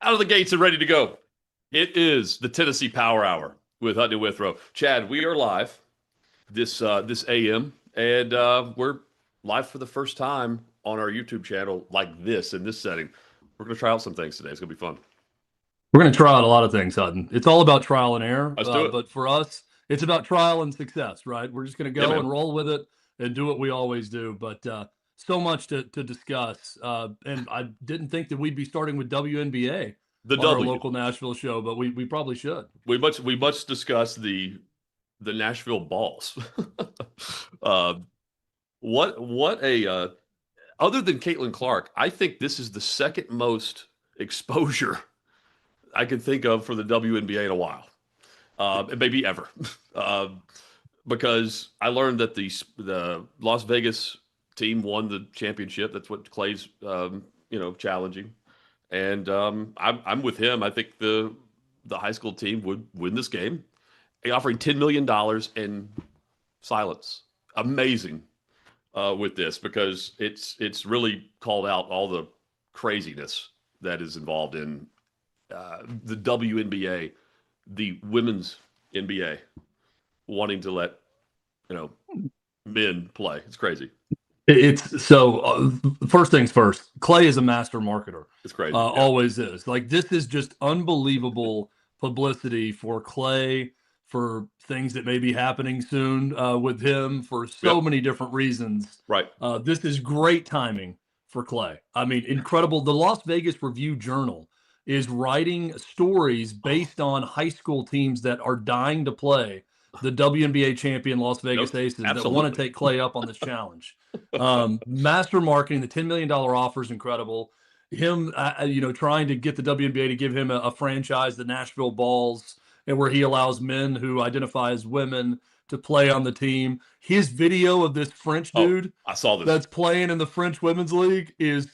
Out of the gates and ready to go. It is the Tennessee Power Hour with Hutton and Withrow. Chad, we are live this AM, and we're live for the first time on our YouTube channel like this in this setting. We're going to try out some things today. It's going to be fun. We're going to try out a lot of things, Hutton. It's all about trial and error, Let's do it. but for us, it's about trial and success, right? We're just going to Yeah, go man. and roll with it and do what we always do. But so much to discuss. And I didn't think that we'd be starting with WNBA The on our W. local Nashville show, but we probably should. We much discuss the Nashville Vols. uh, what a other than Caitlin Clark, I think this is the second most exposure I can think of for the WNBA in a while, maybe ever, because I learned that the Las Vegas team won the championship. That's what Clay's challenging, and I'm with him. I think the high school team would win this game, offering $10 million in silence. Amazing with this because it's really called out all the craziness that is involved in the WNBA, the women's NBA, wanting to let men play. It's crazy. It's so first things first. Clay is a master marketer. It's crazy. Always is. Like this is just unbelievable publicity for Clay, for things that may be happening soon with him, for so many different reasons. Right. This is great timing for Clay. I mean, incredible. The Las Vegas Review-Journal is writing stories based on high school teams that are dying to play the WNBA champion Las Vegas Aces that want to take Clay up on this challenge. Master marketing, the $10 million offer is incredible. Him, trying to get the WNBA to give him a franchise, the Nashville Balls, and where he allows men who identify as women to play on the team. His video of this French dude I saw this that's playing in the French Women's League is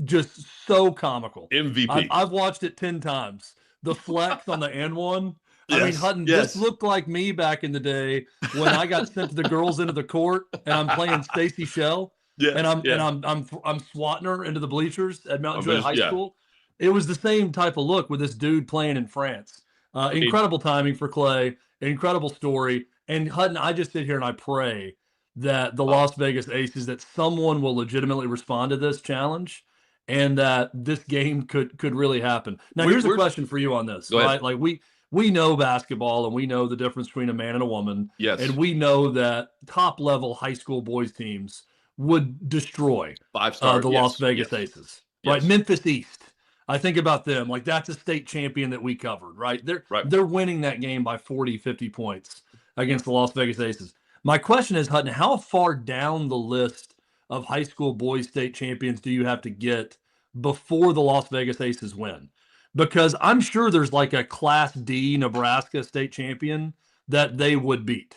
just so comical. MVP. I've watched it 10 times. The flex on the and one. Yes, I mean, Hutton, this looked like me back in the day when I got sent to the girls into the court and I'm playing Stacey Shell. And I'm swatting her into the bleachers at Mount Joy High School. It was the same type of look with this dude playing in France. Incredible timing for Clay, incredible story. And Hutton, I just sit here and I pray that the Las Vegas Aces, that someone will legitimately respond to this challenge and that this game could really happen. Now, here's a question for you on this, right? Like we know basketball and we know the difference between a man and a woman. Yes. And we know that top level high school boys teams would destroy the Las Vegas Aces, right? Memphis East. I think about them. Like that's a state champion that we covered, right? They're winning that game by 40, 50 points against the Las Vegas Aces. My question is, Hutton, how far down the list of high school boys state champions do you have to get before the Las Vegas Aces win? Because I'm sure there's like a Class D Nebraska state champion that they would beat,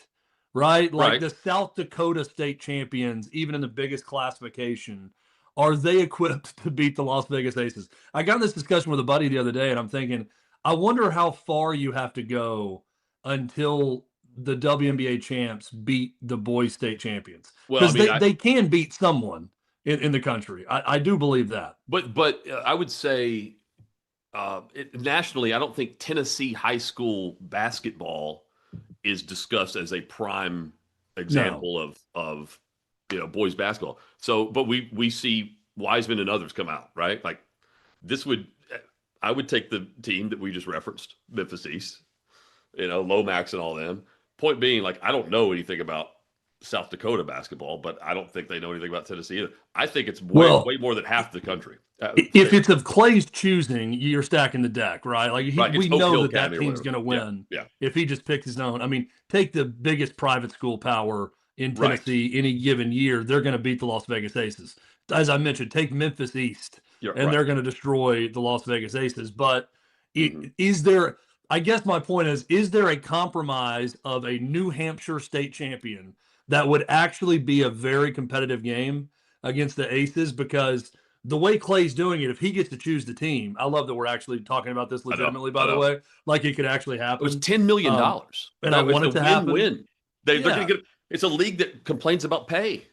right? Like the South Dakota state champions, even in the biggest classification, are they equipped to beat the Las Vegas Aces? I got in this discussion with a buddy the other day, and I'm thinking, I wonder how far you have to go until the WNBA champs beat the boys state champions. Because they can beat someone in the country. I do believe that. But I would say nationally, I don't think Tennessee high school basketball is discussed as a prime example of boys basketball. So, but we see Wiseman and others come out, right? Like I would take the team that we just referenced, Memphis East, Lomax and all them. Point being, like, I don't know anything about South Dakota basketball, but I don't think they know anything about Tennessee either. I think it's way more than half the country. If it's of Clay's choosing, you're stacking the deck, right? Like we know that team's going to win if he just picks his own. I mean, take the biggest private school power in Tennessee any given year, they're going to beat the Las Vegas Aces. As I mentioned, take Memphis East, and they're going to destroy the Las Vegas Aces. But is there? I guess my point is there a compromise of a New Hampshire state champion that would actually be a very competitive game against the Aces? Because the way Clay's doing it, if he gets to choose the team, I love that we're actually talking about this legitimately, by the way, like it could actually happen. It was $10 million. And I want it to happen. Win. They're going to get it's a league that complains about pay.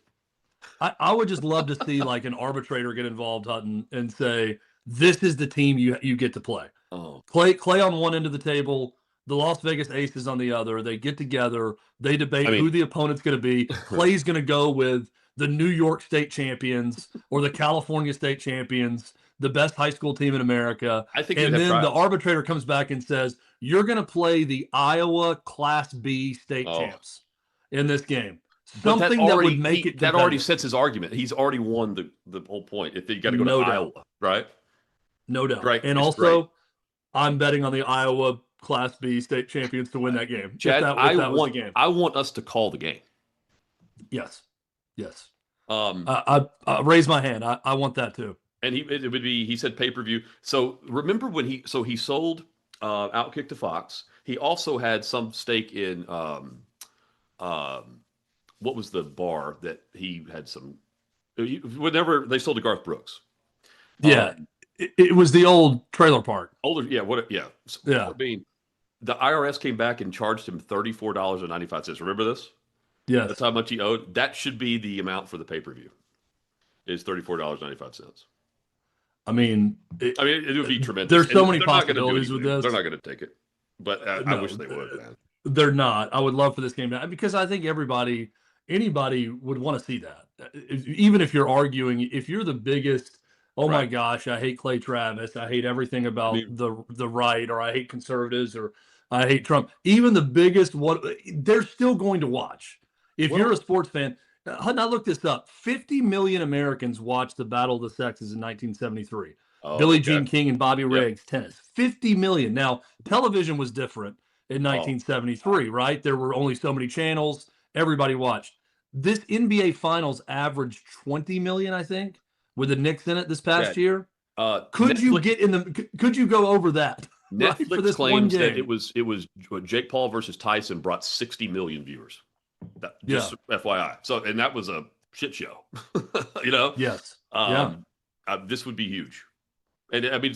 I would just love to see like an arbitrator get involved, Hutton, and say, This is the team you get to play. Oh. Clay on one end of the table, the Las Vegas Aces on the other. They get together. They debate who the opponent's going to be. Clay's going to go with the New York State champions or the California State champions, the best high school team in America. I think and then the arbitrator comes back and says, you're going to play the Iowa Class B state champs in this game. Something that would make it that already sets his argument. He's already won the whole point. If you got to go to Iowa, right? No doubt. Right. And also, I'm betting on the Iowa Class B state champions to win that game. Chad, I want us to call the game. Yes. I raise my hand. I want that too. And he said pay-per-view. So remember when he sold Outkick to Fox. He also had some stake in what was the bar that he had some whenever they sold to Garth Brooks. Yeah. It was the old trailer park. Older, yeah. I mean, the IRS came back and charged him $34.95. Remember this? Yes. That's how much he owed. That should be the amount for the pay-per-view. Is $34.95. I mean, it would be tremendous. There's so many possibilities with this. They're not going to take it, but I wish they would, man. They're not. I would love for this game to, because I think anybody would want to see that. Even if you're arguing, if you're the biggest, my gosh, I hate Clay Travis, I hate everything about the right, or I hate conservatives, or I hate Trump. Even the biggest one, they're still going to watch. If you're a sports fan, Hutton, I looked this up. 50 million Americans watched the Battle of the Sexes in 1973. Billie Jean King and Bobby Riggs, tennis. 50 million. Now, television was different in 1973, right? There were only so many channels. Everybody watched. This NBA Finals averaged 20 million, I think, with the Knicks in it this past year. Could you go over that? Netflix claims that it was Jake Paul versus Tyson brought 60 million viewers. Just FYI. So, and that was a shit show. Yes. This would be huge. And I mean,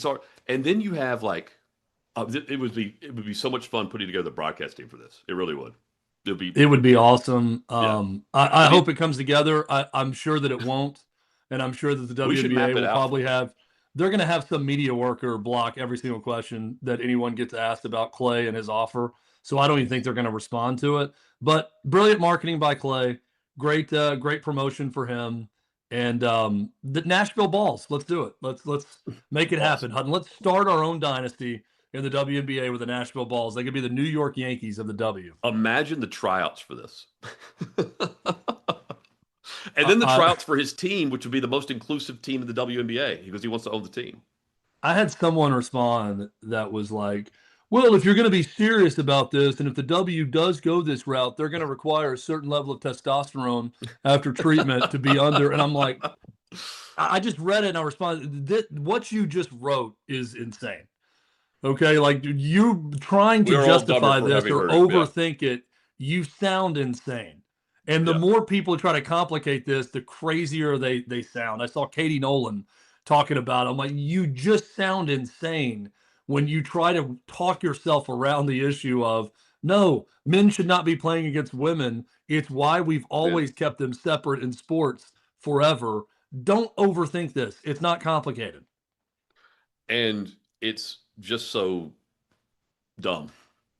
and then you have it would be so much fun putting together the broadcast team for this. It really would. It would be awesome. I hope it comes together. I'm sure that it won't, and I'm sure that the WNBA will probably have. They're going to have some media worker block every single question that anyone gets asked about Clay and his offer. So I don't even think they're going to respond to it. But brilliant marketing by Clay. Great promotion for him. And the Nashville Balls. Let's do it. Let's make it happen, Hutton. Let's start our own dynasty in the WNBA with the Nashville Balls. They could be the New York Yankees of the W. Imagine the tryouts for this. And then the tryouts for his team, which would be the most inclusive team in the WNBA, because he wants to own the team. I had someone respond that was like, well, if you're going to be serious about this, and if the W does go this route, they're going to require a certain level of testosterone after treatment to be under. And I'm like, I just read it and I responded, what you just wrote is insane. Okay, like you trying to justify this or overthink it, you sound insane. And the more people try to complicate this, the crazier they sound. I saw Katie Nolan talking about it. I'm like, you just sound insane when you try to talk yourself around the issue of, no, men should not be playing against women. It's why we've always kept them separate in sports forever. Don't overthink this. It's not complicated. And it's just so dumb.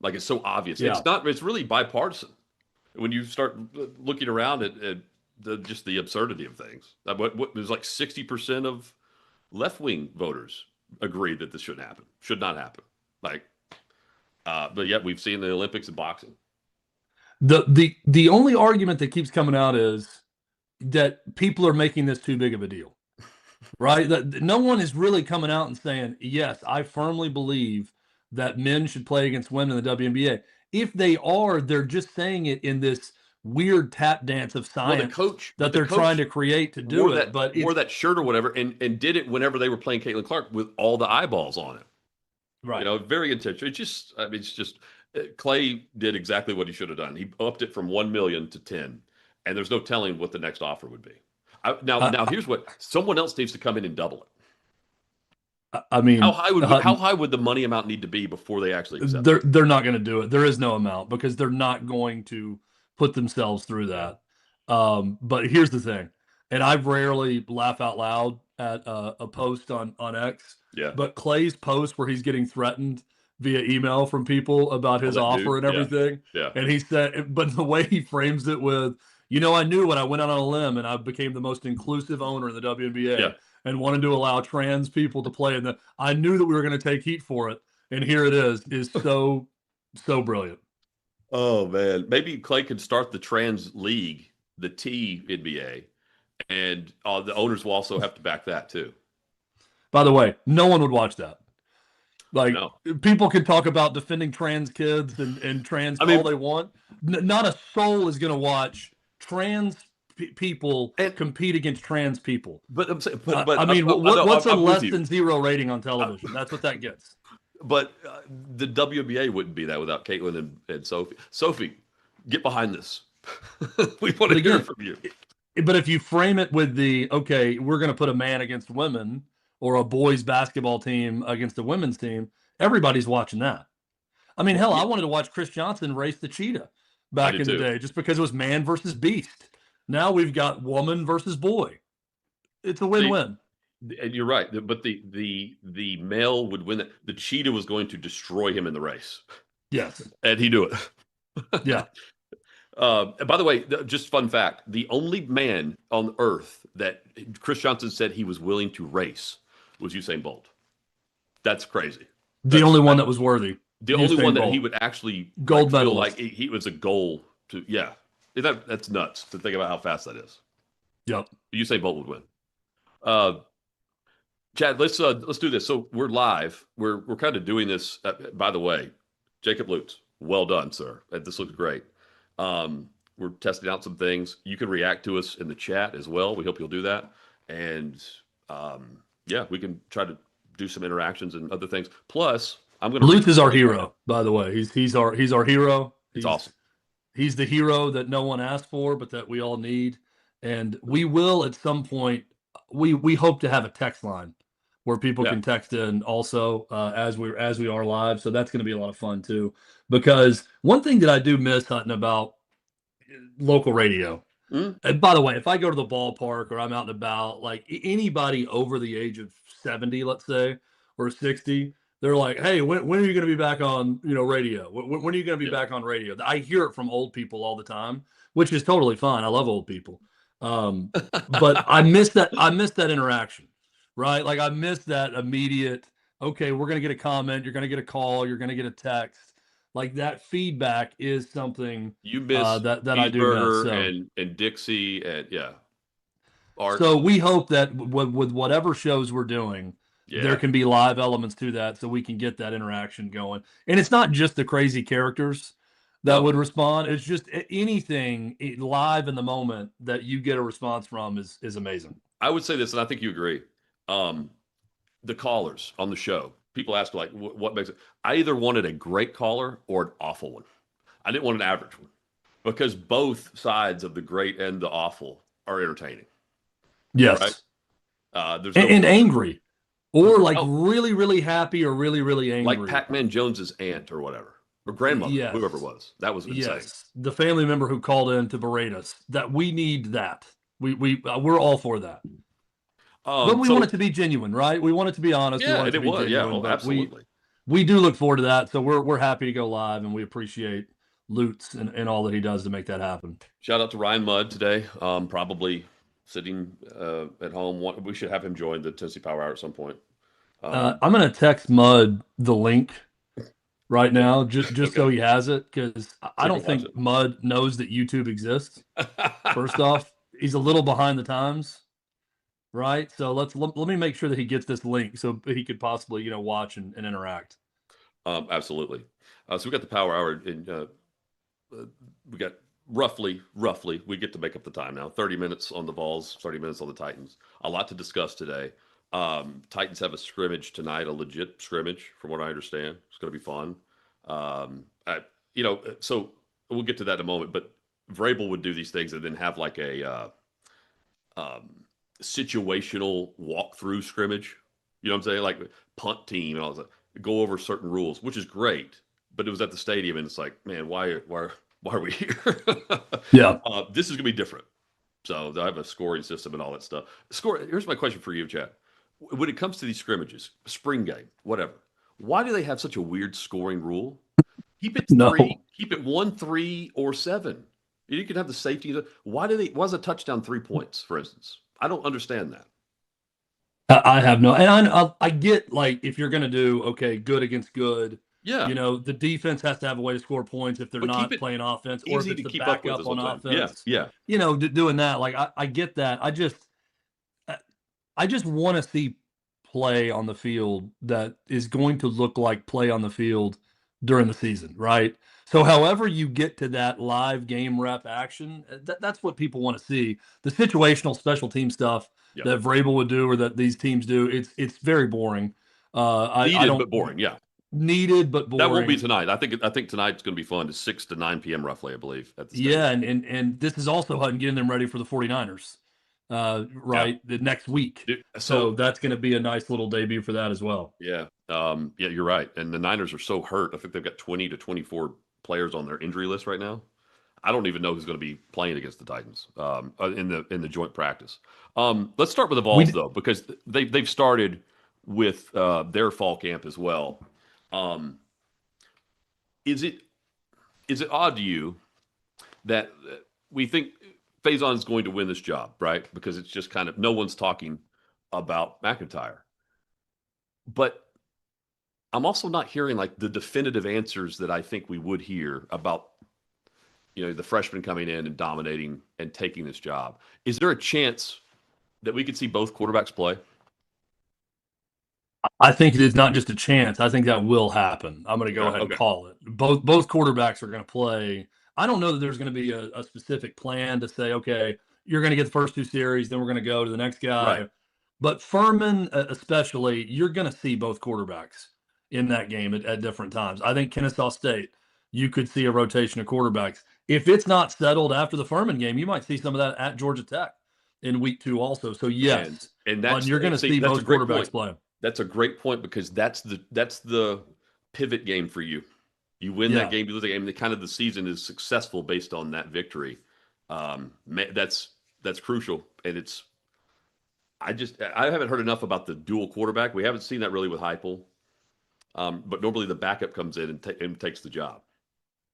Like, it's so obvious. Yeah. It's really bipartisan. When you start looking around at just the absurdity of things. What there's like 60% of left-wing voters agree that this should not happen. But yet we've seen the Olympics in boxing. The only argument that keeps coming out is that people are making this too big of a deal, right? That no one is really coming out and saying, yes, I firmly believe that men should play against women in the WNBA. If they are, they're just saying it in this weird tap dance of science that they're trying to create to do it. But wore that shirt or whatever, and did it whenever they were playing Caitlin Clark with all the eyeballs on it. Right. Very intentional. It's just Clay did exactly what he should have done. He upped it from 1 million to 10, and there's no telling what the next offer would be. Now here's what someone else needs to come in and double it. I mean, how high would the money amount need to be before they actually accept it? They're not going to do it. There is no amount because they're not going to put themselves through that. But here's the thing. and I rarely laugh out loud at a post on X. Yeah. But Clay's post where he's getting threatened via email from people about his offer and everything. Yeah. And he said, but the way he frames it with, I knew when I went out on a limb and I became the most inclusive owner in the WNBA and wanted to allow trans people to play in I knew that we were going to take heat for it. And here it is so brilliant. Oh man, maybe Clay could start the trans league, the T NBA, and the owners will also have to back that too. By the way, no one would watch that. Like, people can talk about defending trans kids and trans all they want. Not a soul is going to watch trans people compete against trans people. But I'm saying, what's a less than 0 rating on television? That's what that gets. But the WNBA wouldn't be that without Caitlin and Sophie. Sophie, get behind this. We want to hear from you. But if you frame it with okay, we're going to put a man against women, or a boys basketball team against a women's team, everybody's watching that. I mean, hell, I wanted to watch Chris Johnson race the cheetah back in the day just because it was man versus beast. Now we've got woman versus boy. It's a win-win. And you're right, but the male would win. The cheetah was going to destroy him in the race. Yes. And he knew it. Yeah. By the way, just fun fact, the only man on earth that Chris Johnson said he was willing to race was Usain Bolt. That's crazy. The only one that was worthy. The only one that he would actually gold medal. Like he was a goal to, that's nuts to think about how fast that is. Yep. Usain Bolt would win. Chad, let's do this. So we're live. We're kind of doing this. By the way, Jacob Lutz, well done, sir. This looks great. We're testing out some things. You can react to us in the chat as well. We hope you'll do that. And we can try to do some interactions and other things. Plus, I'm going to. Lutz is our hero, by the way. He's our hero. He's awesome. He's the hero that no one asked for, but that we all need. And we will at some point. We hope to have a text line where people can text in also as we are live. So that's going to be a lot of fun too. Because one thing that I do miss, Hutton, about local radio, and by the way, if I go to the ballpark or I'm out and about, like anybody over the age of 70, let's say, or 60, they're like, hey, when are you going to be back on radio? When are you going to be back on radio? I hear it from old people all the time, which is totally fine. I love old people. But I miss that interaction, right? Like I miss that immediate, okay, we're going to get a comment, you're going to get a call, you're going to get a text. Like that feedback is something you miss that I do miss. So. And Dixie and Art. So we hope that with whatever shows we're doing, there can be live elements to that so we can get that interaction going. And it's not just the crazy characters that would respond. It's just anything live in the moment that you get a response from is amazing. I would say this, and I think you agree. The callers on the show, people ask like, what makes it? I either wanted a great caller or an awful one. I didn't want an average one because both sides of the great and the awful are entertaining. Yes. Right? And angry or like really, really happy or really, really angry. Like Pac-Man Jones's aunt or whatever. Or grandmother, whoever it was. That was insane. Yes, the family member who called in to berate us. That we need that. We're all for that. But we want it to be genuine, right? We want it to be honest. Yeah, we want it to be genuine, absolutely. We do look forward to that. So we're happy to go live, and we appreciate Lutz and all that he does to make that happen. Shout out to Ryan Mudd today. Probably sitting at home. We should have him join the Tennessee Power Hour at some point. I'm going to text Mudd the link right now, just so he has it, because I don't think Mudd knows that YouTube exists. First off, he's a little behind the times, right? So let me make sure that he gets this link so he could possibly watch and interact. Absolutely. So we got the Power Hour, and we got roughly we get to make up the time now. 30 minutes on the Vols, 30 minutes on the Titans. A lot to discuss today. Titans have a scrimmage tonight, a legit scrimmage, from what I understand. It's going to be fun. So we'll get to that in a moment. But Vrabel would do these things and then have like a situational walkthrough scrimmage. You know what I'm saying? Like punt team and all that. Go over certain rules, which is great. But it was at the stadium, and it's like, man, why are we here? Yeah. This is going to be different. So they have a scoring system and all that stuff. Here's my question for you, Chad. When it comes to these scrimmages, spring game, whatever, why do they have such a weird scoring rule? Keep it three. Keep it 1, 3, or 7. You can have the safety. Why is a touchdown 3 points, for instance? I don't understand that. I have no, and I get, like, if you're going to do, okay, good against good, yeah, the defense has to have a way to score points if they're not playing offense, or if it's the backup on offense. Yeah. Doing that, like, I get that. I just want to see play on the field that is going to look like play on the field during the season, right? So however you get to that live game rep action, that's what people want to see. The situational special team stuff that Vrabel would do or that these teams do, it's very boring. Needed but boring, yeah. Needed but boring. That won't be tonight. I think tonight's going to be fun. It's 6 to 9 p.m. roughly, I believe. At the stadium. And this is also Hutton getting them ready for the 49ers. The next week. So that's going to be a nice little debut for that as well. Yeah. You're right. And the Niners are so hurt. I think they've got 20 to 24 players on their injury list right now. I don't even know who's going to be playing against the Titans in the joint practice. Let's start with the Vols though, because they've started with their fall camp as well. Is it odd to you that we think Faison is going to win this job, right? Because it's just kind of no one's talking about McIntyre. But I'm also not hearing like the definitive answers that I think we would hear about, the freshman coming in and dominating and taking this job. Is there a chance that we could see both quarterbacks play? I think it is not just a chance. I think that will happen. I'm going to go ahead and call it. Both quarterbacks are going to play. I don't know that there's going to be a specific plan to say, okay, you're going to get the first 2 series, then we're going to go to the next guy. Right. But Furman, especially, you're going to see both quarterbacks in that game at different times. I think Kennesaw State, you could see a rotation of quarterbacks. If it's not settled after the Furman game, you might see some of that at Georgia Tech in week 2 also. So yes, and you're going to see both quarterbacks play. That's a great point because that's the pivot game for you. You win that game, you lose the game. The season is successful based on that victory. That's crucial, and I haven't heard enough about the dual quarterback. We haven't seen that really with Heupel, but normally the backup comes in and takes the job.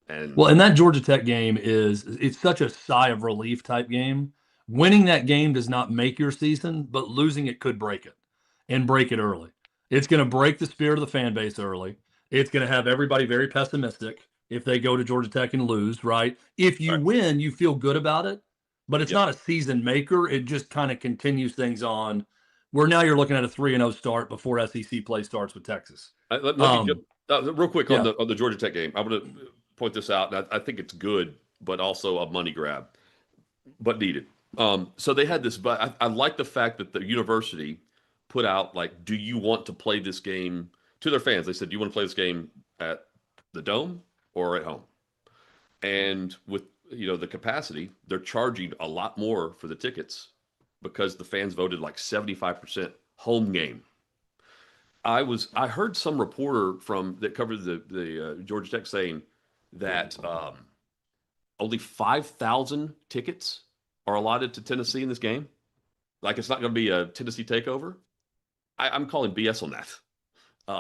And that Georgia Tech game it's such a sigh of relief type game. Winning that game does not make your season, but losing it could break it. And break it early. It's going to break the spirit of the fan base early. It's going to have everybody very pessimistic if they go to Georgia Tech and lose, right? If you win, you feel good about it, but it's not a season maker. It just kind of continues things on where now you're looking at a 3-0 start before SEC play starts with Texas. Let me real quick on the Georgia Tech game. I'm going to point this out, and I think it's good, but also a money grab, but needed. So they had this, but I like the fact that the university put out, like, do you want to play this game to their fans? They said, do you want to play this game at the Dome or at home? And with, the capacity, they're charging a lot more for the tickets because the fans voted like 75% home game. I heard some reporter that covered the Georgia Tech saying that only 5,000 tickets are allotted to Tennessee in this game. Like, it's not going to be a Tennessee takeover. I'm calling BS on that.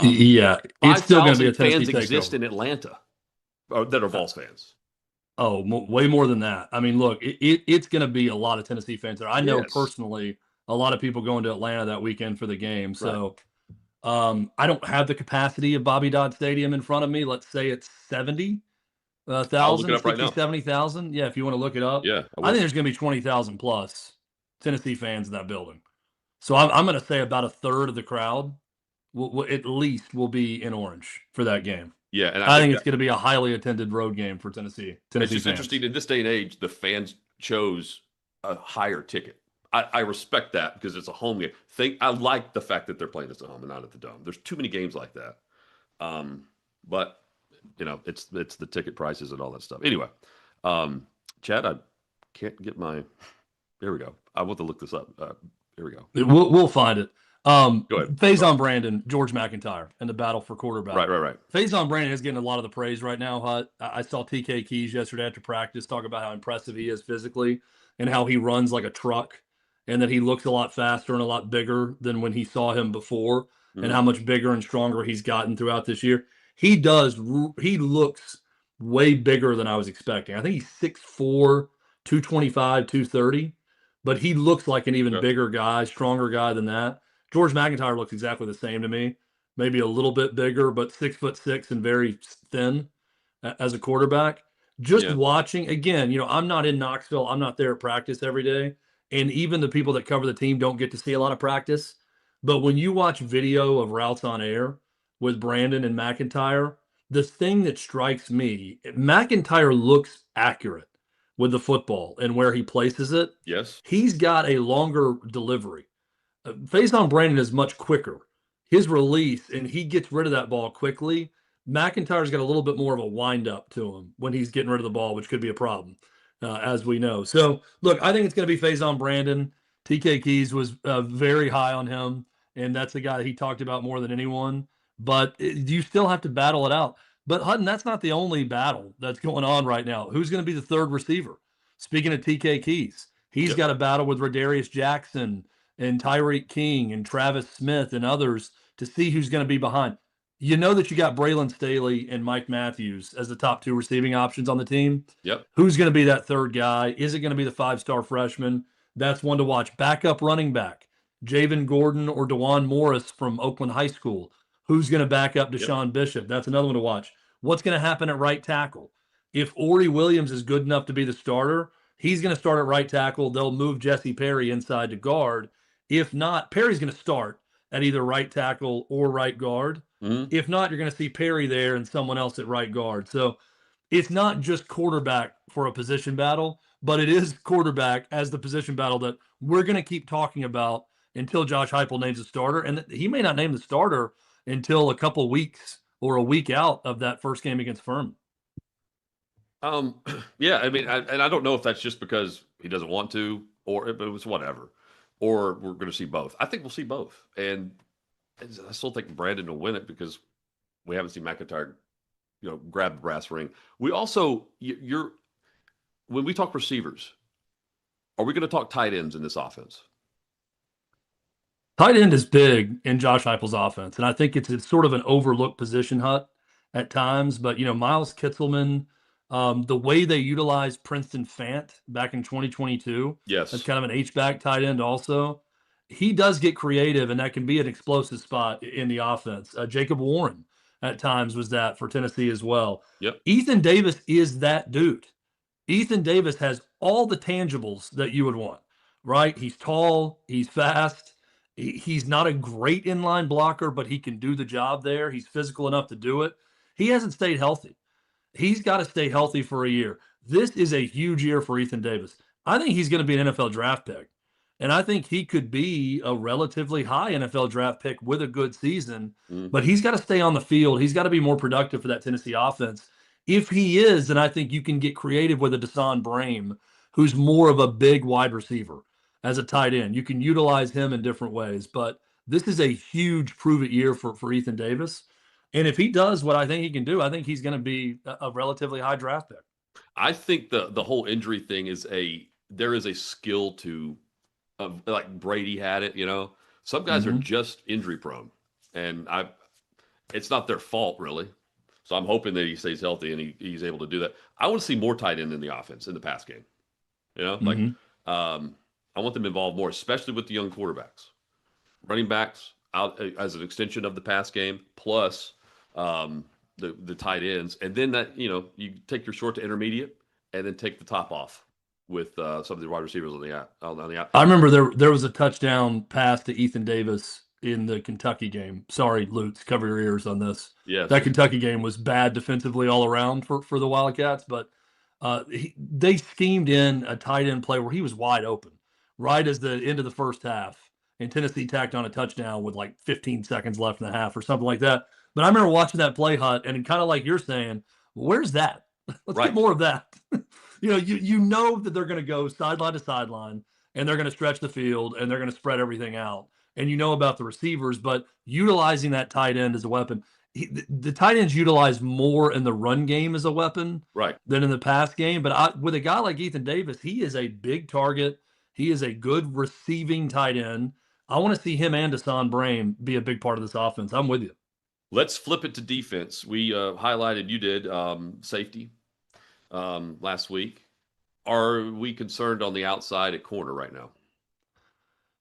It's still going to be a Tennessee fans takeover. Exist in Atlanta that are Vols fans. Oh, way more than that. I mean, look, it's going to be a lot of Tennessee fans there. I know personally a lot of people going to Atlanta that weekend for the game. So I don't have the capacity of Bobby Dodd Stadium in front of me. Let's say it's 70,000, 60, 70,000. Yeah, if you want to look it up. Yeah, I think there's going to be 20,000 plus Tennessee fans in that building. So I'm going to say about a third of the crowd will at least be in orange for that game. Yeah, and I think it's going to be a highly attended road game for Tennessee. It's just interesting in this day and age, the fans chose a higher ticket. I respect that because it's a home game. I like the fact that they're playing this at home and not at the Dome. There's too many games like that. But it's the ticket prices and all that stuff. Anyway, Chad, I can't get my. There we go. I want to look this up. Here we go. We'll find it. Go ahead. Faison Brandon, George McIntyre, and the battle for quarterback. Right. Faison Brandon is getting a lot of the praise right now, Hut. I saw TK Keys yesterday after practice talk about how impressive he is physically and how he runs like a truck and that he looks a lot faster and a lot bigger than when he saw him before and how much bigger and stronger he's gotten throughout this year. He looks way bigger than I was expecting. I think he's 6'4", 225, 230, but he looks like an even bigger guy, stronger guy than that. George McIntyre looks exactly the same to me, maybe a little bit bigger, but 6'6" and very thin as a quarterback. Just watching, again, I'm not in Knoxville. I'm not there at practice every day. And even the people that cover the team don't get to see a lot of practice. But when you watch video of routes on air with Brandon and McIntyre, the thing that strikes me, McIntyre looks accurate with the football and where he places it. Yes. He's got a longer delivery. Faison Brandon is much quicker. His release, and he gets rid of that ball quickly. McIntyre's got a little bit more of a wind-up to him when he's getting rid of the ball, which could be a problem, as we know. So, look, I think it's going to be Faison Brandon. TK Keys was very high on him, and that's the guy that he talked about more than anyone. But you still have to battle it out. But, Hutton, that's not the only battle that's going on right now. Who's going to be the third receiver? Speaking of TK Keys, he's got a battle with Radarius Jackson and Tyreek King and Travis Smith and others to see who's going to be behind. You know that you got Braylon Staley and Mike Matthews as the top two receiving options on the team. Yep. Who's going to be that third guy? Is it going to be the five-star freshman? That's one to watch. Backup running back, Javen Gordon or DeJuan Morris from Oakland High School. Who's going to back up Deshaun Bishop? That's another one to watch. What's going to happen at right tackle? If Ori Williams is good enough to be the starter, he's going to start at right tackle. They'll move Jesse Perry inside to guard. If not, Perry's going to start at either right tackle or right guard. If not, you're going to see Perry there and someone else at right guard. So it's not just quarterback for a position battle, but it is quarterback as the position battle that we're going to keep talking about until Josh Heupel names a starter. And he may not name the starter until a couple of weeks or a week out of that first game against Furman. Yeah, I mean, I don't know if that's just because he doesn't want to or it was whatever. Or we're going to see both. I think we'll see both. And I still think Brandon will win it because we haven't seen McIntyre, grab the brass ring. We also, when we talk receivers, are we going to talk tight ends in this offense? Tight end is big in Josh Heupel's offense. And I think it's sort of an overlooked position, Hut, at times. But, Miles Kitzelman, the way they utilized Princeton Fant back in 2022, that's kind of an H-back tight end also. He does get creative, and that can be an explosive spot in the offense. Jacob Warren at times was that for Tennessee as well. Yep. Ethan Davis is that dude. Ethan Davis has all the tangibles that you would want, right? He's tall, he's fast, he's not a great inline blocker, but he can do the job there. He's physical enough to do it. He hasn't stayed healthy. He's got to stay healthy for a year. This is a huge year for Ethan Davis. I think he's going to be an NFL draft pick. And I think he could be a relatively high NFL draft pick with a good season. But he's got to stay on the field. He's got to be more productive for that Tennessee offense. If he is, then I think you can get creative with a Deshaun Brame, who's more of a big wide receiver as a tight end. You can utilize him in different ways. But this is a huge prove-it year for Ethan Davis. And if he does what I think he can do, I think he's going to be a relatively high draft pick. I think the whole injury thing there is a skill to, like Brady had it, some guys are just injury prone, and it's not their fault really. So I'm hoping that he stays healthy and he's able to do that. I want to see more tight end in the offense in the pass game. I want them involved more, especially with the young quarterbacks, running backs out as an extension of the pass game, plus the tight ends, and then that you take your short to intermediate, and then take the top off with some of the wide receivers on the out. I remember there was a touchdown pass to Ethan Davis in the Kentucky game. Sorry, Lutz, cover your ears on this. Yes. That Kentucky game was bad defensively all around for the Wildcats, but they schemed in a tight end play where he was wide open right as the end of the first half, and Tennessee tacked on a touchdown with like 15 seconds left in the half or something like that. But I remember watching that play, Hut, and kind of like you're saying, where's that? Let's get more of that. You know that they're going to go sideline to sideline, and they're going to stretch the field, and they're going to spread everything out. And you know about the receivers, but utilizing that tight end as a weapon. The tight end's utilized more in the run game as a weapon than in the pass game. But with a guy like Ethan Davis, he is a big target. He is a good receiving tight end. I want to see him and Hassan Brame be a big part of this offense. I'm with you. Let's flip it to defense. We highlighted, you did, safety last week. Are we concerned on the outside at corner right now?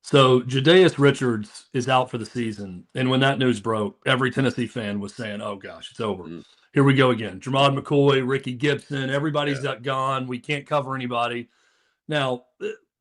So Jadais Richards is out for the season. And when that news broke, every Tennessee fan was saying, oh, gosh, it's over. Here we go again. Jermod McCoy, Ricky Gibson, everybody's gone. We can't cover anybody. Now,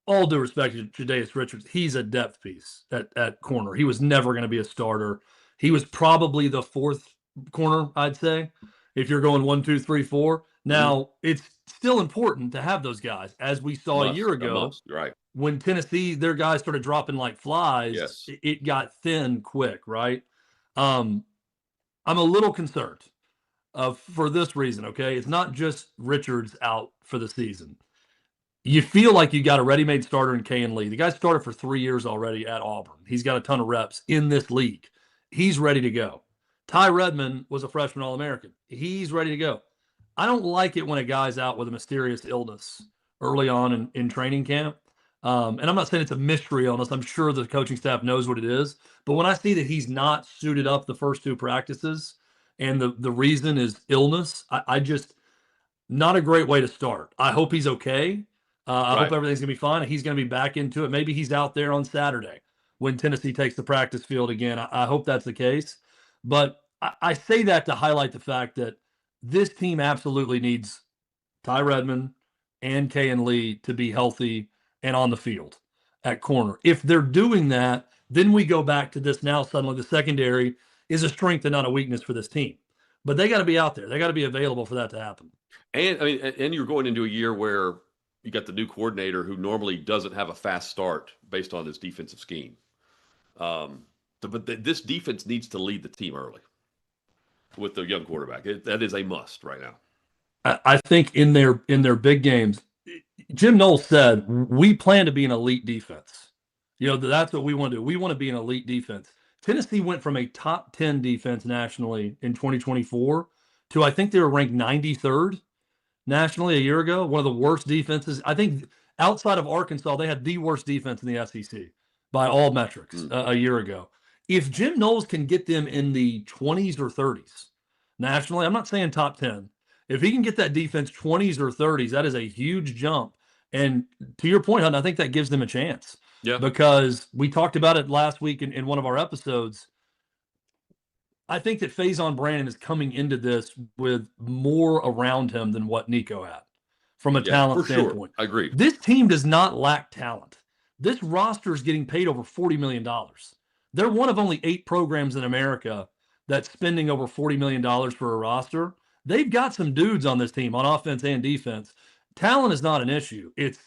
all due respect to Jadais Richards, he's a depth piece at corner. He was never going to be a starter. He was probably the fourth corner, I'd say, if you're going 1, 2, 3, 4. Now, it's still important to have those guys, as we saw a year ago. Right. When Tennessee, their guys started dropping like flies, it got thin quick, right? I'm a little concerned for this reason, okay? It's not just Richards out for the season. You feel like you got a ready-made starter in Kayin Lee. The guy started for 3 years already at Auburn. He's got a ton of reps in this league. He's ready to go. Ty Redmond was a freshman All-American. He's ready to go. I don't like it when a guy's out with a mysterious illness early on in training camp. And I'm not saying it's a mystery illness. I'm sure the coaching staff knows what it is. But when I see that he's not suited up the first 2 practices and the reason is illness, I just not a great way to start. I hope he's okay. I hope everything's going to be fine. And he's going to be back into it. Maybe he's out there on Saturday when Tennessee takes the practice field again. I hope that's the case. But I say that to highlight the fact that this team absolutely needs Ty Redmond and Kayin Lee to be healthy and on the field at corner. If they're doing that, then we go back to this now. Suddenly the secondary is a strength and not a weakness for this team. But they got to be out there. They got to be available for that to happen. And I mean, and you're going into a year where you got the new coordinator who normally doesn't have a fast start based on this defensive scheme. But this defense needs to lead the team early with the young quarterback. That is a must right now. I think in their big games, Jim Knowles said, we plan to be an elite defense. You know, that's what we want to do. We want to be an elite defense. Tennessee went from a top 10 defense nationally in 2024 to, I think they were ranked 93rd nationally a year ago. One of the worst defenses. I think outside of Arkansas, they had the worst defense in the SEC by all metrics a year ago. If Jim Knowles can get them in the 20s or 30s nationally, I'm not saying top 10. If he can get that defense 20s or 30s, that is a huge jump. And to your point, Hutton, I think that gives them a chance. Yeah. Because we talked about it last week in one of our episodes. I think that Faison Brandon is coming into this with more around him than what Nico had from a talent standpoint. Sure. I agree. This team does not lack talent. This roster is getting paid over $40 million. They're one of only 8 programs in America that's spending over $40 million for a roster. They've got some dudes on this team on offense and defense. Talent is not an issue. It's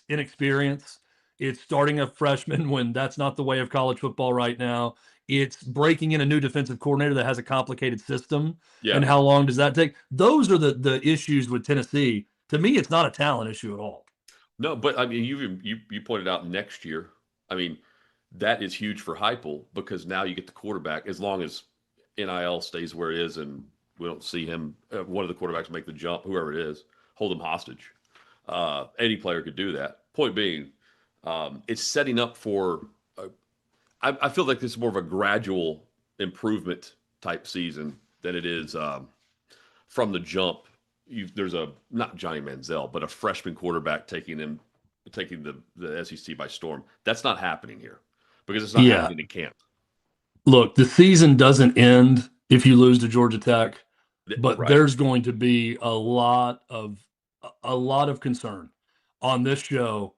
inexperience. It's starting a freshman when that's not the way of college football right now. It's breaking in a new defensive coordinator that has a complicated system. Yeah. And how long does that take? Those are the issues with Tennessee. To me, it's not a talent issue at all. No, but I mean, you pointed out next year. I mean, that is huge for Heupel because now you get the quarterback as long as NIL stays where it is and we don't see him, one of the quarterbacks make the jump, whoever it is, hold him hostage. Any player could do that. Point being, it's setting up for, I feel like this is more of a gradual improvement type season than it is from the jump. There's not Johnny Manziel, but a freshman quarterback taking the SEC by storm. That's not happening here because it's not happening in camp. Look, the season doesn't end if you lose to Georgia Tech, but there's going to be a lot of concern on this show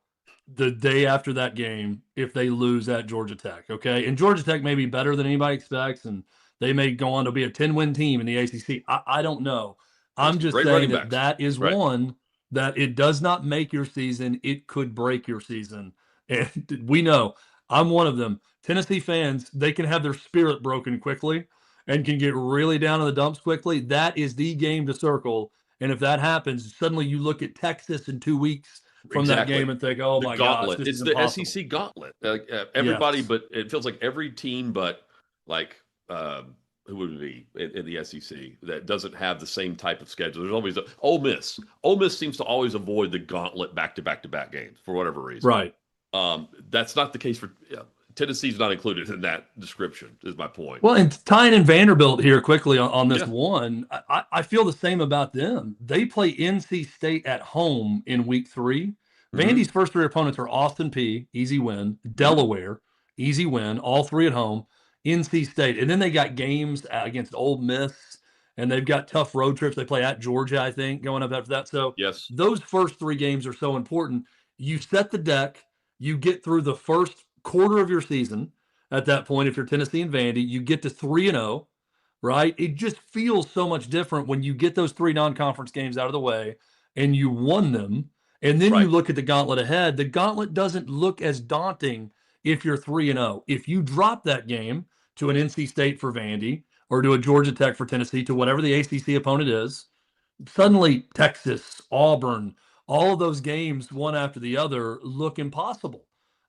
the day after that game if they lose at Georgia Tech, okay? And Georgia Tech may be better than anybody expects, and they may go on to be a 10-win team in the ACC. I don't know. I'm just saying that is one that it does not make your season. It could break your season. And we know, I'm one of them. Tennessee fans, they can have their spirit broken quickly and can get really down in the dumps quickly. That is the game to circle. And if that happens, suddenly you look at Texas in 2 weeks from that game and think, oh, my gosh, this it's is the impossible. SEC gauntlet. Everybody, but it feels like every team but like who would it be in the SEC that doesn't have the same type of schedule. There's always Ole Miss. Ole Miss seems to always avoid the gauntlet back-to-back games for whatever reason. Right. That's not the case for Tennessee's not included in that description, is my point. Well, and tying in Vanderbilt here quickly on this one, I feel the same about them. They play NC State at home in week 3. Vandy's first 3 opponents are Austin Peay, easy win, Delaware, easy win, all 3 at home, NC State. And then they got games against Ole Miss, and they've got tough road trips. They play at Georgia, I think, going up after that. So those first 3 games are so important. You set the deck. You get through the first quarter of your season. At that point, if you're Tennessee and Vandy, you get to 3-0, right? It just feels so much different when you get those 3 non-conference games out of the way and you won them. And then you look at the gauntlet ahead. The gauntlet doesn't look as daunting if you're 3-0. If you drop that game to an NC State for Vandy or to a Georgia Tech for Tennessee, to whatever the ACC opponent is, suddenly Texas, Auburn, all of those games, one after the other, look impossible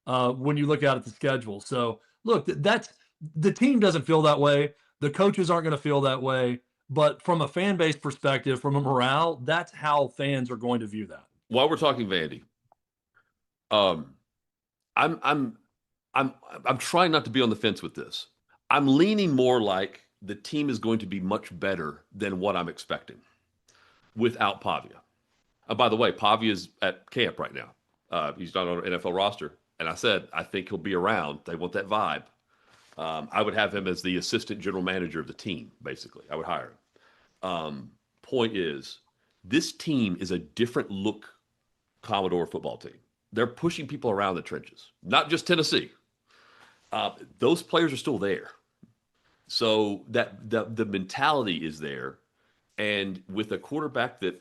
when you look out at the schedule. So, look, that's the team doesn't feel that way. The coaches aren't going to feel that way. But from a fan base perspective, from a morale, that's how fans are going to view that. While we're talking Vandy, I'm trying not to be on the fence with this. I'm leaning more like the team is going to be much better than what I'm expecting without Pavia. By the way, Pavia is at camp right now. He's not on an NFL roster. And I said, I think he'll be around. They want that vibe. I would have him as the assistant general manager of the team, basically. I would hire him. Point is, this team is a different look Commodore football team. They're pushing people around the trenches, not just Tennessee. Those players are still there. So that the mentality is there. And with a quarterback that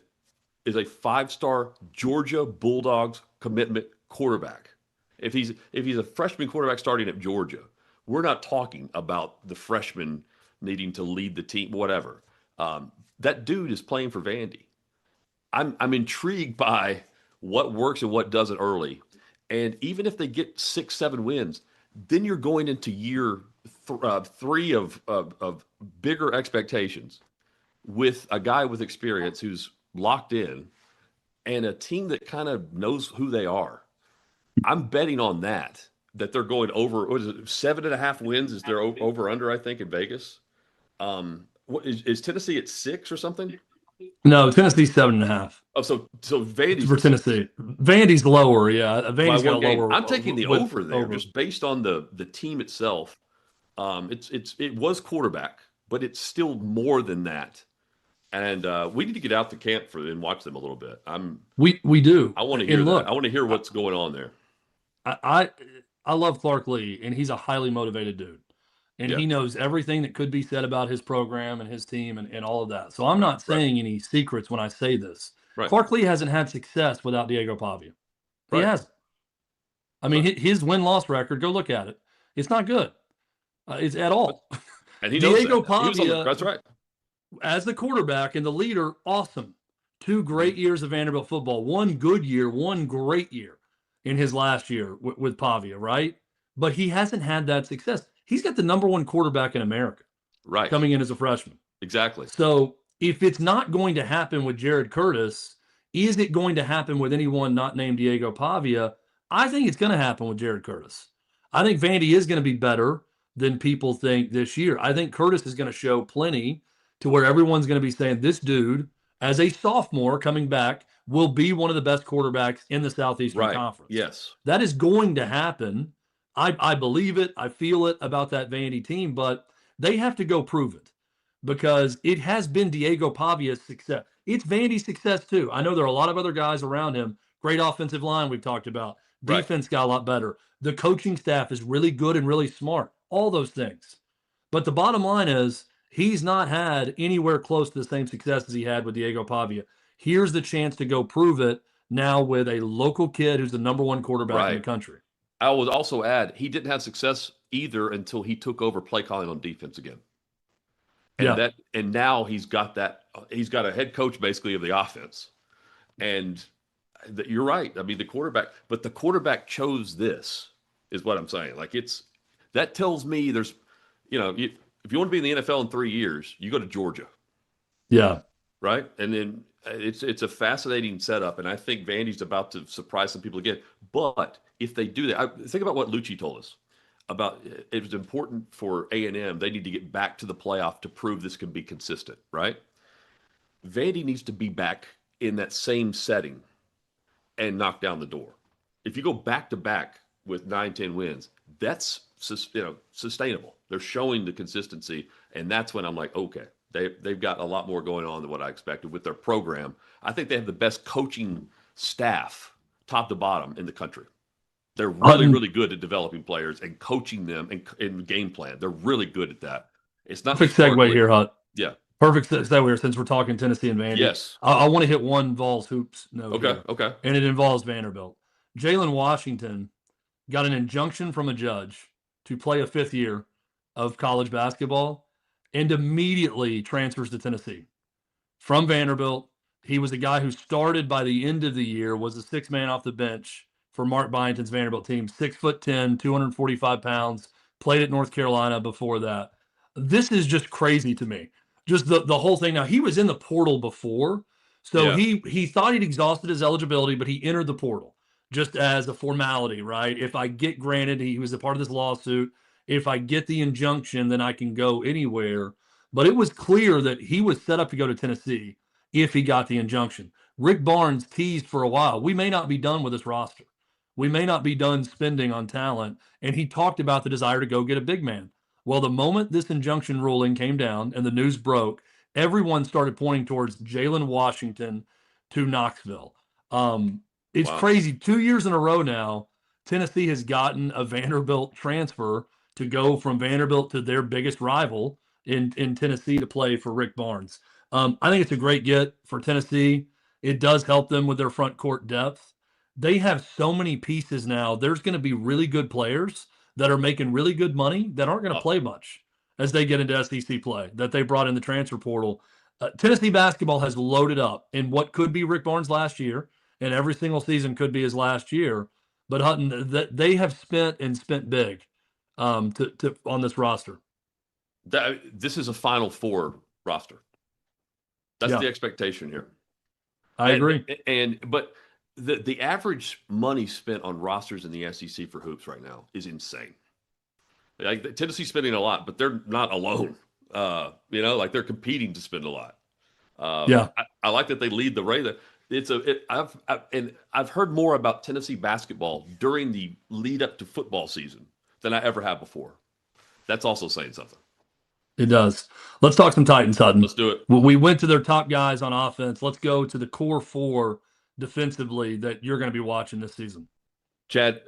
is a 5-star Georgia Bulldogs commitment quarterback, if he's a freshman quarterback starting at Georgia, we're not talking about the freshman needing to lead the team, whatever. That dude is playing for Vandy. I'm intrigued by what works and what doesn't early. And even if they get 6-7 wins, then you're going into year 3 of bigger expectations with a guy with experience who's locked in and a team that kind of knows who they are. I'm betting on that they're going over, what is it, 7.5 wins is their over under, I think, in Vegas. What is Tennessee at 6 or something? No, Tennessee's 7.5. Oh, so Vandy's for Tennessee. Vandy's lower, yeah. Vandy's got lower. I'm taking the over there just based on the team itself. It was quarterback, but it's still more than that. And we need to get out to camp and watch them a little bit. We do. I want to hear that. I want to hear what's going on there. I love Clark Lee, and he's a highly motivated dude. And he knows everything that could be said about his program and his team and all of that. So I'm not saying any secrets when I say this. Right. Clark Lee hasn't had success without Diego Pavia. He hasn't. I mean, his win-loss record, go look at it. It's not good. It's at all. And he knows Diego that. Pavia, that's right. As the quarterback and the leader, awesome. 2 great years of Vanderbilt football. 1 good year, 1 great year in his last year with Pavia, right? But he hasn't had that success. He's got the #1 quarterback in America coming in as a freshman. Exactly. So if it's not going to happen with Jared Curtis, is it going to happen with anyone not named Diego Pavia? I think it's going to happen with Jared Curtis. I think Vandy is going to be better than people think this year. I think Curtis is going to show plenty to where everyone's going to be saying this dude, as a sophomore coming back, will be one of the best quarterbacks in the Southeastern Conference. Yes. That is going to happen. I believe it. I feel it about that Vandy team, but they have to go prove it because it has been Diego Pavia's success. It's Vandy's success too. I know there are a lot of other guys around him. Great offensive line we've talked about. Defense got a lot better. The coaching staff is really good and really smart. All those things. But the bottom line is he's not had anywhere close to the same success as he had with Diego Pavia. Here's the chance to go prove it now with a local kid who's the #1 quarterback in the country. I would also add he didn't have success either until he took over play calling on defense again. And now he's got that. He's got a head coach basically of the offense, and You're right. I mean, the quarterback chose this, is what I'm saying. Like that tells me there's, if you want to be in the NFL in 3 years, you go to Georgia. Yeah. Right. And then it's a fascinating setup. And I think Vandy's about to surprise some people again. But if they do that, think about what Lucci told us about it was important for A&M. They need to get back to the playoff to prove this can be consistent. Right. Vandy needs to be back in that same setting and knock down the door. If you go back to back with 9-10 wins, that's sustainable. They're showing the consistency, and that's when I'm like, okay, they've got a lot more going on than what I expected with their program. I think they have the best coaching staff, top to bottom, in the country. They're really, really good at developing players and coaching them in game plan. They're really good at that. It's not perfect segue here, Hut. Yeah. Perfect segue here since we're talking Tennessee and Vandy. Yes. I want to hit one Vols hoops note Okay. here, Okay. and it involves Vanderbilt. Jalen Washington got an injunction from a judge to play a 5th year of college basketball and immediately transfers to Tennessee from Vanderbilt. He was a guy who started by the end of the year, was the 6th man off the bench for Mark Byington's Vanderbilt team, 6'10", 245 pounds, played at North Carolina before that. This is just crazy to me. Just the whole thing. Now, he was in the portal before, so he thought he'd exhausted his eligibility, but he entered the portal just as a formality, right? If I get granted, he was a part of this lawsuit. If I get the injunction, then I can go anywhere. But it was clear that he was set up to go to Tennessee if he got the injunction. Rick Barnes teased for a while, we may not be done with this roster. We may not be done spending on talent. And he talked about the desire to go get a big man. Well, the moment this injunction ruling came down and the news broke, everyone started pointing towards Jalen Washington to Knoxville. It's crazy. 2 years in a row now, Tennessee has gotten a Vanderbilt transfer to go from Vanderbilt to their biggest rival in Tennessee to play for Rick Barnes. I think it's a great get for Tennessee. It does help them with their front court depth. They have so many pieces now. There's going to be really good players that are making really good money that aren't going to play much as they get into SEC play that they brought in the transfer portal. Tennessee basketball has loaded up in what could be Rick Barnes last year, and every single season could be his last year. But Hutton, they have spent big on this roster. This is a Final Four roster. That's the expectation here. I agree. But the average money spent on rosters in the SEC for hoops right now is insane. Like Tennessee's spending a lot, but they're not alone. Like they're competing to spend a lot. I like that they lead the way. I've heard more about Tennessee basketball during the lead up to football season than I ever have before. That's also saying something. It does. Let's talk some Titans, Hutton. Let's do it. We went to their top guys on offense. Let's go to the core 4 defensively that you're going to be watching this season. Chad,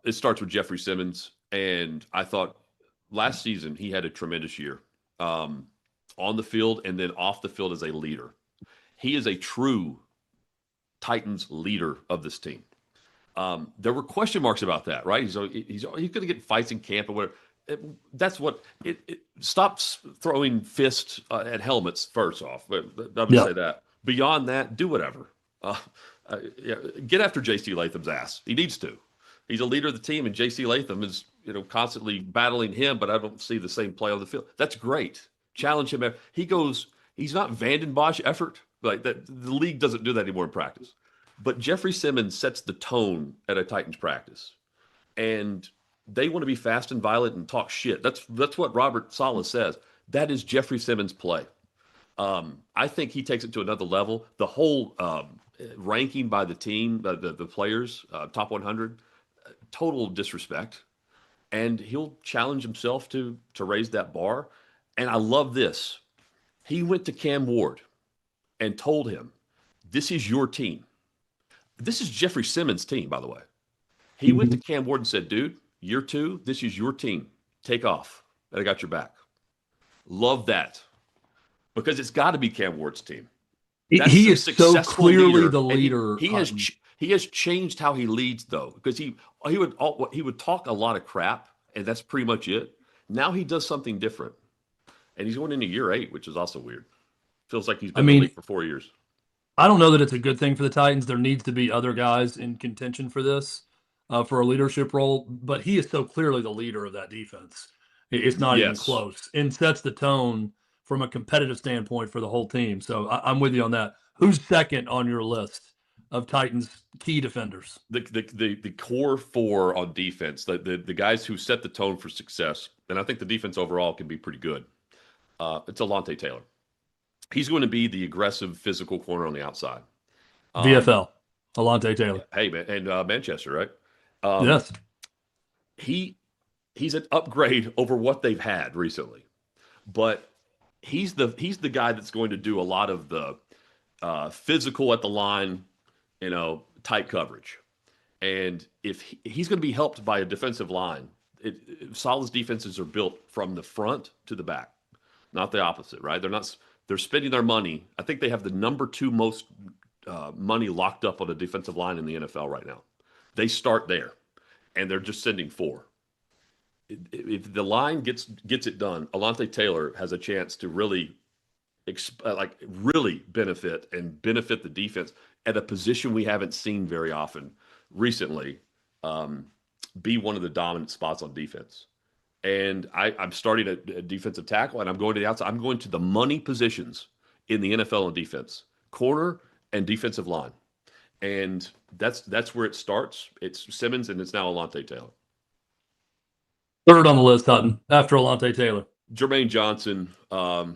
it starts with Jeffrey Simmons, and I thought last season he had a tremendous year on the field and then off the field as a leader. He is a true Titans leader of this team. There were question marks about that, right? He's going to get fights in camp or whatever. That's what it stops throwing fists at helmets first off. But I would say that. Beyond that, do whatever. Get after J.C. Latham's ass. He needs to. He's a leader of the team, and J.C. Latham is constantly battling him, but I don't see the same play on the field. That's great. Challenge him. He's not Vanden Bosch effort. Like that, the league doesn't do that anymore in practice. But Jeffrey Simmons sets the tone at a Titans practice. And they want to be fast and violent and talk shit. That's what Robert Saleh says. That is Jeffrey Simmons' play. I think he takes it to another level. The whole ranking by the team, the players, top 100, total disrespect. And he'll challenge himself to raise that bar. And I love this. He went to Cam Ward and told him, this is your team. This is Jeffrey Simmons' team, by the way. He went to Cam Ward and said, dude, year 2, this is your team. Take off. I got your back. Love that. Because it's got to be Cam Ward's team. He is so clearly the leader. He has changed how he leads, though, because he would talk a lot of crap, and that's pretty much it. Now he does something different. And he's going into year 8, which is also weird. Feels like he's been in the league for 4 years. I don't know that it's a good thing for the Titans. There needs to be other guys in contention for this, for a leadership role, but he is so clearly the leader of that defense. It's not even Yes. close, and sets the tone from a competitive standpoint for the whole team. So I'm with you on that. Who's second on your list of Titans key defenders? The core four on defense, the guys who set the tone for success, and I think the defense overall can be pretty good. It's Alontae Taylor. He's going to be the aggressive physical corner on the outside. VFL, Alontae Taylor. Hey, man, and Manchester, right? Yes. He's an upgrade over what they've had recently, but he's the guy that's going to do a lot of the physical at the line, tight coverage. And if he's going to be helped by a defensive line, Saleh's defenses are built from the front to the back, not the opposite, right? They're spending their money. I think they have the number 2 most money locked up on a defensive line in the NFL right now. They start there, and they're just sending 4. If the line gets it done, Alontae Taylor has a chance to really benefit the defense at a position we haven't seen very often recently, be one of the dominant spots on defense. And I'm starting at defensive tackle, and I'm going to the outside. I'm going to the money positions in the NFL on defense, corner and defensive line. And that's where it starts. It's Simmons, and it's now Alontae Taylor. Third on the list, Hutton, after Alontae Taylor. Jermaine Johnson,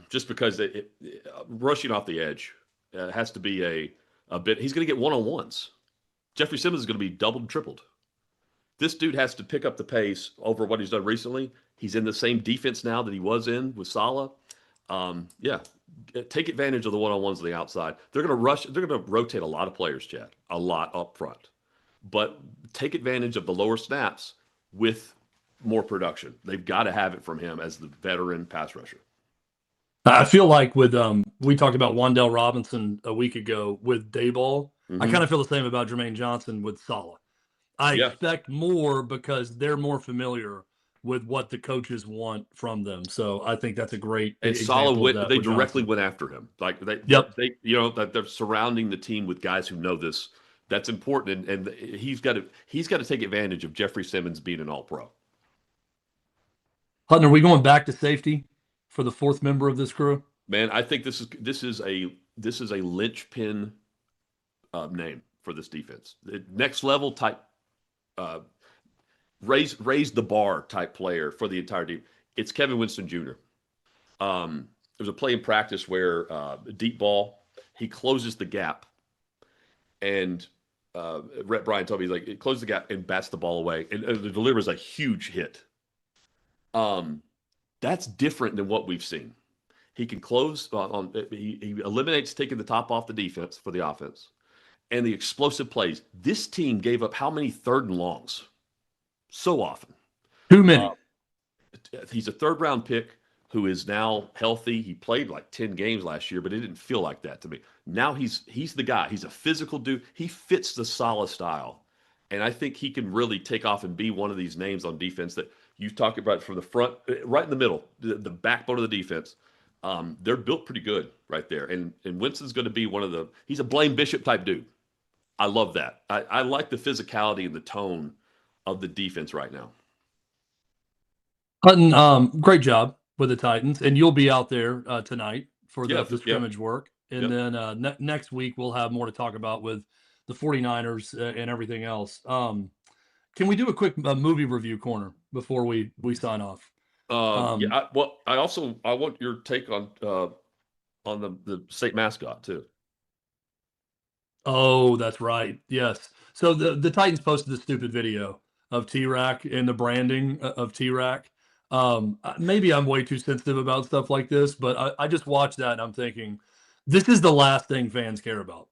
just because rushing off the edge has to be a bit. He's going to get one-on-ones. Jeffrey Simmons is going to be doubled and tripled. This dude has to pick up the pace over what he's done recently. He's in the same defense now that he was in with Saleh. Take advantage of the one-on-ones on the outside. They're going to rush. They're going to rotate a lot of players, Chad, a lot up front. But take advantage of the lower snaps with more production. They've got to have it from him as the veteran pass rusher. I feel like with we talked about Wan'Dale Robinson a week ago with Dayball. Mm-hmm. I kind of feel the same about Jermaine Johnson with Saleh. I expect more because they're more familiar with what the coaches want from them. So I think that's a great example. And Saleh they directly went after him. Like they're surrounding the team with guys who know this. That's important, and he's got to take advantage of Jeffrey Simmons being an All-Pro. Hutton, are we going back to safety for the 4th member of this crew? Man, I think this is a linchpin name for this defense. Next level type, raise the bar type player for the entire team. It's Kevin Winston Jr. There was a play in practice where deep ball, he closes the gap, and Rhett Bryan told me it closes the gap and bats the ball away, and delivers a huge hit. That's different than what we've seen. He can close he eliminates taking the top off the defense for the offense, and the explosive plays. This team gave up how many 3rd and longs? So often. Too many. He's a 3rd-round pick who is now healthy. He played like 10 games last year, but it didn't feel like that to me. Now he's the guy. He's a physical dude. He fits the Saleh style, and I think he can really take off and be one of these names on defense that you talk about from the front, right in the middle, the backbone of the defense. They're built pretty good right there. And Winston's going to be he's a Blaine Bishop type dude. I love that. I like the physicality and the tone of the defense right now. Hutton, great job with the Titans. And you'll be out there tonight for the scrimmage work. And then next week we'll have more to talk about with the 49ers and everything else. Can we do a quick movie review corner before we sign off? I want your take on the state mascot too. Oh, that's right. Yes. So the Titans posted this stupid video of T-Rack and the branding of T-Rack. Maybe I'm way too sensitive about stuff like this, but I just watched that and I'm thinking, this is the last thing fans care about.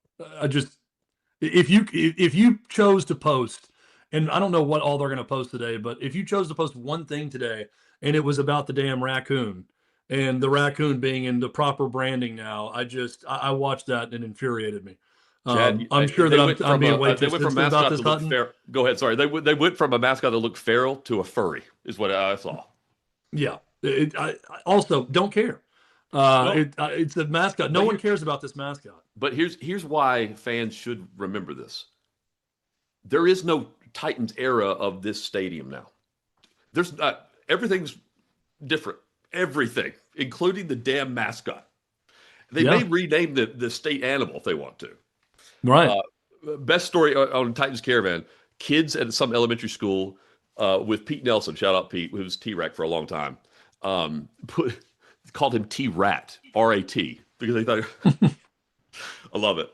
If you chose to post, and I don't know what all they're going to post today, but if you chose to post one thing today and it was about the damn raccoon and the raccoon being in the proper branding now, I watched that and it infuriated me. Chad, I'm sure that I'm being way too sensitive about this, Hutton. Go ahead. Sorry. They went from a mascot that looked feral to a furry is what I saw. Yeah. I also don't care. It's a mascot. No one cares about this mascot. But here's why fans should remember this. There is no Titans era of this stadium now. There's not. Everything's different. Everything, including the damn mascot. They may rename the state animal if they want to. Right. Best story on Titans Caravan. Kids at some elementary school with Pete Nelson, shout out Pete, who was T-Rack for a long time, called him T-Rat, R-A-T, because they thought, I love it.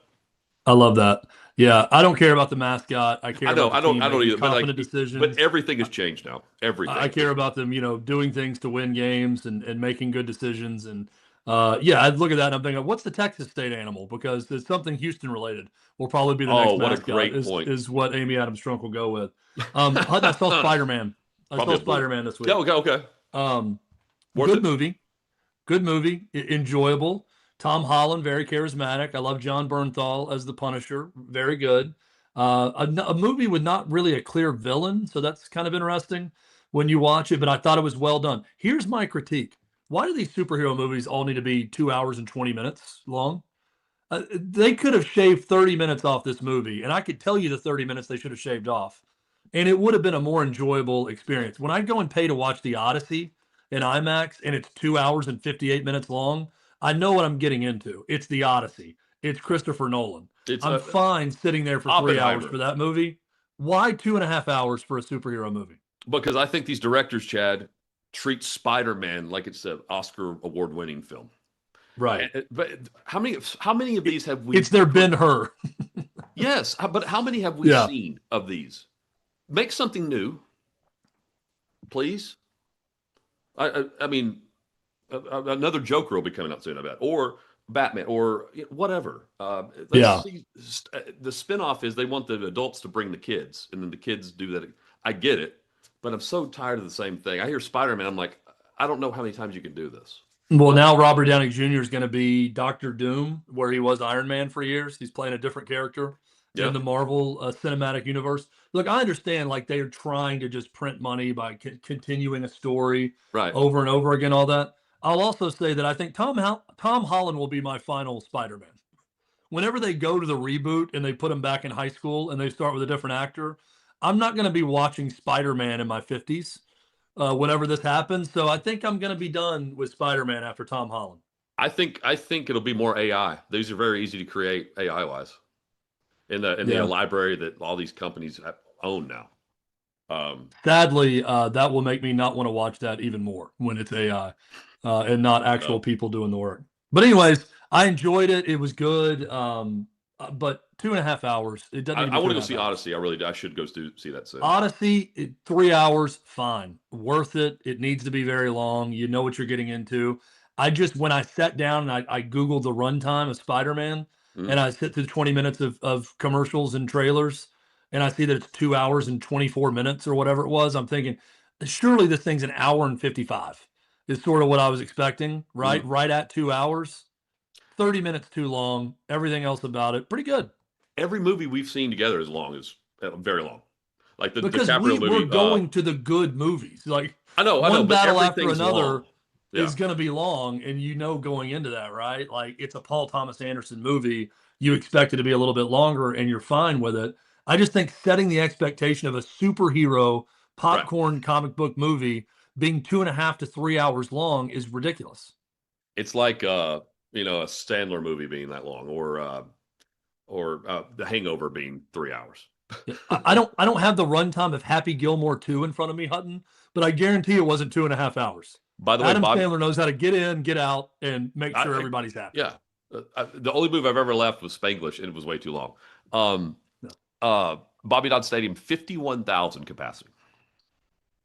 I love that. Yeah, I don't care about the mascot. I care about I don't either. Confident decisions. But everything has changed now. Everything. I care about them, doing things to win games and making good decisions. And I'd look at that and I'm thinking, what's the Texas state animal? Because there's something Houston related. Will probably be the next mascot. What a great point. Is what Amy Adams Strunk will go with. I saw Spider-Man. I saw Spider-Man this week. Okay. Good movie. Enjoyable. Tom Holland, very charismatic. I love John Bernthal as the Punisher. Very good. A movie with not really a clear villain, so that's kind of interesting when you watch it, but I thought it was well done. Here's my critique. Why do these superhero movies all need to be 2 hours and 20 minutes long? They could have shaved 30 minutes off this movie, and I could tell you the 30 minutes they should have shaved off, and it would have been a more enjoyable experience. When I go and pay to watch The Odyssey in IMAX, and it's 2 hours and 58 minutes long, I know what I'm getting into. It's The Odyssey. It's Christopher Nolan. I'm fine sitting there for 3 hours for that movie. Why 2.5 hours for a superhero movie? Because I think these directors, Chad, treat Spider-Man like it's an Oscar award-winning film. Right. But how many of these have we? It's their Ben-Hur. Yes, but how many have we seen of these? Make something new, please. I mean, another Joker will be coming out soon, I bet, or Batman, or whatever. See, the spinoff is they want the adults to bring the kids, and then the kids do that. I get it, but I'm so tired of the same thing. I hear Spider-Man, I'm like, I don't know how many times you can do this. Well, now Robert Downey Jr. is going to be Dr. Doom, where he was Iron Man for years. He's playing a different character in the Marvel cinematic universe. Look, I understand, like, they are trying to just print money by continuing a story over and over again, all that. I'll also say that I think Tom Holland will be my final Spider-Man. Whenever they go to the reboot and they put him back in high school and they start with a different actor, I'm not going to be watching Spider-Man in my 50s whenever this happens. So I think I'm going to be done with Spider-Man after Tom Holland. I think it'll be more AI. These are very easy to create AI-wise in the library that all these companies own now. Sadly, that will make me not want to watch that even more when it's AI and not actual people doing the work. But anyways, I enjoyed it. It was good. But 2.5 hours. It doesn't. I want to go see Odyssey. I really do. I should go see that soon. Odyssey, 3 hours, fine, worth it. It needs to be very long. You know what you're getting into. When I sat down and I Googled the runtime of Spider-Man, and I sit through 20 minutes of commercials and trailers, and I see that it's 2 hours and 24 minutes or whatever it was. I'm thinking, surely this thing's an hour and 55 is sort of what I was expecting, right? Right at 2 hours. 30 minutes too long. Everything else about it, pretty good. Every movie we've seen together is very long. Like the because DiCaprio movie. We're going to the good movies. Like I know, one battle but after another is going to be long, and going into that, right? Like it's a Paul Thomas Anderson movie. You expect it to be a little bit longer, and you're fine with it. I just think setting the expectation of a superhero popcorn comic book movie being 2.5 to 3 hours long is ridiculous. It's like a Sandler movie being that long, or The Hangover being 3 hours. I don't have the runtime of Happy Gilmore 2 in front of me, Hutton, but I guarantee it wasn't 2.5 hours. By the way, Adam Sandler knows how to get in, get out, and make sure everybody's happy. Yeah. The only movie I've ever left was Spanglish, and it was way too long. Bobby Dodd Stadium, 51,000 capacity,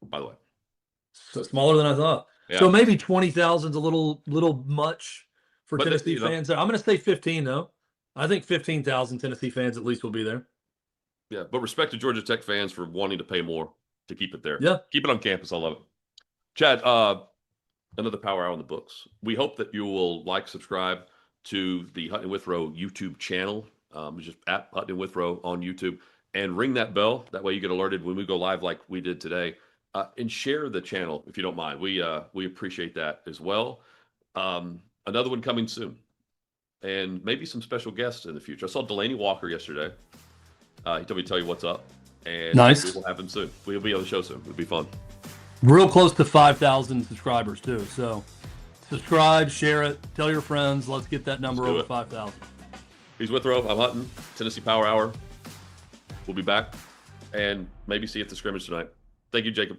by the way. So smaller than I thought. Yeah. So maybe 20,000 is a little much for Tennessee fans there. I'm going to say 15, though. I think 15,000 Tennessee fans at least will be there. Yeah, but respect to Georgia Tech fans for wanting to pay more to keep it there. Yeah. Keep it on campus. I love it. Chad, another Power Hour in the books. We hope that you will subscribe to the Hutton Withrow YouTube channel. Just at Hutton Withrow on YouTube. And ring that bell. That way you get alerted when we go live like we did today. And share the channel if you don't mind. We appreciate that as well. Another one coming soon. and maybe some special guests in the future. I saw Delaney Walker yesterday. He told me to tell you what's up. And nice. It will happen soon. We'll be on the show soon. It'll be fun. Real close to 5,000 subscribers, too. So subscribe, share it, tell your friends. Let's get that number over 5,000. He's Withrow. I'm Hutton. Tennessee Power Hour. We'll be back and maybe see you at the scrimmage tonight. Thank you, Jacob.